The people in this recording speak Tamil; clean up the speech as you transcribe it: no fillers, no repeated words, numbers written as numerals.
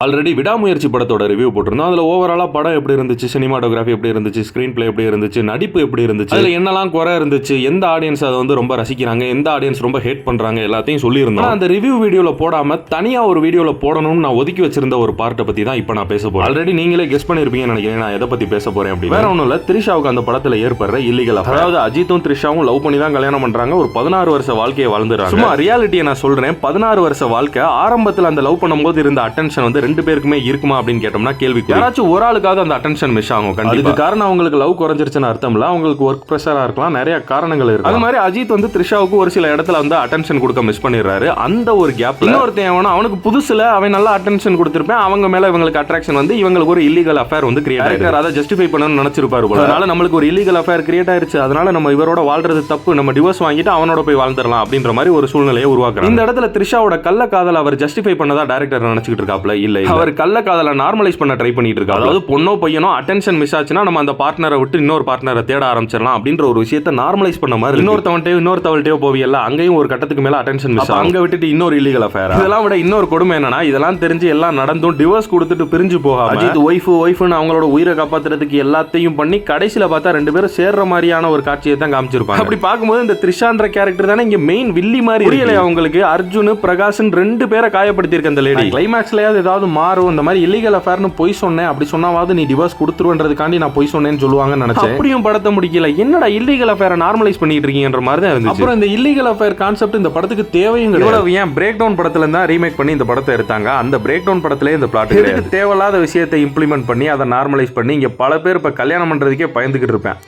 ஆல்ரெடி விடாமுயற்சி படத்தோட ரிவ்யூ போட்டிருந்தோம். அதில் ஓவராலாக படம் எப்படி இருந்துச்சு, சினிமாட்டோகிராஃபி எப்படி இருந்துச்சு, ஸ்க்ரீன் பிளே எப்படி இருந்துச்சு, நடிப்பு எப்படி இருந்துச்சு, அதில் என்னெல்லாம் குறை இருந்துச்சு, எந்த ஆடியன்ஸ் அதை வந்து ரொம்ப ரசிக்கிறாங்க, எந்த ஆடியன்ஸ் ரொம்ப ஹேட் பண்ணுறாங்க எல்லாத்தையும் சொல்லியிருந்தோம். அந்த ரிவ்யூ வீடியோவில் போடாமல் தனியாக ஒரு வீடியோவில் போடணும்னு நான் ஒதுக்கி வச்சிருந்த ஒரு பார்ட்டை பற்றி தான் இப்போ நான் பேச போகிறேன். ஆல்ரெடி நீங்களே கெஸ் பண்ணியிருப்பீங்கன்னு நினைக்கிறேன் நான் எதை பற்றி பேச போகிறேன் அப்படி. வேற ஒன்றும் இல்லை, த்ரிஷாவுக்கு அந்த படத்தில் ஏற்படுற இல்லீகல் அஃபேர். அதாவது அஜித்தும் த்ரிஷாவும் லவ் பண்ணி தான் கல்யாணம் பண்ணுறாங்க. ஒரு 16 வருஷ வாழ்க்கையை வாழ்ந்துறாங்க. சும்மா ரியாலிட்டியை நான் சொல்கிறேன். 16 வருஷ வாழ்க்கை ஆரம்பத்தில் அந்த லவ் பண்ணும்போது இருந்த அட்டென்ஷன் வந்து 2 பேருக்குமே இருக்கும் அப்படின்னு கேட்டோம்னா கேள்வி. யாராச்சும் ஒரு ஆளுக்காக அந்த அட்டென்ஷன் மிஸ் ஆகும். அதுக்கு காரணம் அவங்களுக்கு லவ் குறைஞ்சிருச்சுன்னு அர்த்தம் இல்ல, அவங்களுக்கு ஒர்க் பிரஷரா இருக்கலாம், நிறைய காரணங்கள் இருக்கு. அது மாதிரி அஜித் வந்து த்ரிஷாவுக்கு ஒரு சில இடத்துல வந்து அட்டென்ஷன் கொடுக்க மிஸ் பண்ணிடுறாரு. அந்த ஒரு கேப்ல இன்னொருத்தன் அவனுக்கு புதுசுல அவன் நல்லா அட்டென்ஷன் கொடுத்திருப்பேன், அவங்க மேல இவங்களுக்கு அட்ராக்ஷன் வந்து இவங்களுக்கு ஒரு இல்லீகல் அஃபேர் வந்து கிரியேட் ஆயிருக்கு. அதை ஜஸ்டிஃபை பண்ணணும்னு நினைச்சிருப்பாரு. அதனால நம்மளுக்கு ஒரு இல்லீகல் அஃபேர் கிரியேட் ஆயிருச்சு, அதனால நம்ம இவரோட வாழ்றது தப்பு, நம்ம டிவோர்ஸ் வாங்கிட்டு அவனோட போய் வாழ்ந்துடலாம் அப்படின்ற மாதிரி ஒரு சூழ்நிலையை உருவாக்குறாங்க. இந்த இடத்துல த்ரிஷாவோட கள்ள காதல் அவர் ஜஸ்டிஃபை பண்ணதா டைரக்டர் நினைச்சிட்டு இருக்காப்ல. இல்ல, அவர் கள்ள காதலை நார்மலைஸ் பண்ண ட்ரை பண்ணிட்டு இருக்காரு. அதாவது பொண்ணோ பையனோ அட்டென்ஷன் மிஸ் ஆச்சுன்னா நம்ம அந்த பார்ட்னரை விட்டு இன்னொரு பார்ட்னரை தேட ஆரம்பிச்சிடலாம் அப்படின்ற ஒரு விஷயத்தை நார்மலைஸ் பண்ண மாதிரி. இன்னொருத்தவள்கிட்டயோ போவியல்ல, அங்கேயும் ஒரு கட்டத்துக்கு மேல அட்டென்ஷன் மிஸ் ஆகும். அங்க விட்டுட்டு இன்னொரு இல்லீகல் அஃபேர். இதெல்லாம் விட இன்னொரு கொடுமை என்னன்னா, இதெல்லாம் தெரிஞ்சு எல்லாம் நடந்தும் டிவோர்ஸ் கொடுத்துட்டு பிரிஞ்சு போகாம அஜித் ஒய்ஃப்னு அவங்களோட உயிரை காப்பாத்துறதுக்கு எல்லாத்தையும் பண்ணி கடைசியில பார்த்தா 2 பேரும் சேர்ற மாதிரியான ஒரு காட்சியை தான் காமிச்சிருப்பாங்க. அப்படி பார்க்கும்போது இந்த த்ரிஷான்ற கேரக்டர் தானே இங்க மெயின் வில்லி மாதிரி. புரியல அவங்களுக்கு. அர்ஜுன் பிரகாஷ் 2 பேரை காயப்படுத்தி இருக்க அந்த லேடி. கிளைமேக்ஸ்லயாவது ஏதாவது மாறும். இந்த மாதிரி இல்லீகல் அஃபேர்னு போய் சொன்னேன், அப்படி சொன்னாவது நீ டிவோர்ஸ் கொடுத்துருவன்றதுக்காண்டி நான் போய் சொன்னேன்னு சொல்லுவாங்கன்னு நினைச்சேன். அப்படியும் படத்தை முடிக்கல. என்னடா இல்லீகல் அஃபேரை நார்மலைஸ் பண்ணிட்டு இருக்கீங்கன்ற மாதிரி தான் இருந்துச்சு. அப்புறம் இந்த இல்லீகல் அஃபேர் கான்செப்ட் இந்த படத்துக்கு தேவையும் கிடையாது. ஏன் பிரேக் டவுன் படத்துல இருந்தா ரீமேக் பண்ணி இந்த படத்தை எடுத்தாங்க. அந்த பிரேக் டவுன் படத்திலே இந்த பிளாட் தேவையில்லாத விஷயத்தை இம்ப்ளிமெண்ட் பண்ணி அதை நார்மலைஸ் பண்ணி இங்க பல பேர் இப்ப கல்யாணம் பண்றதுக்கே பயந்துகிட்டு இருப்பேன்.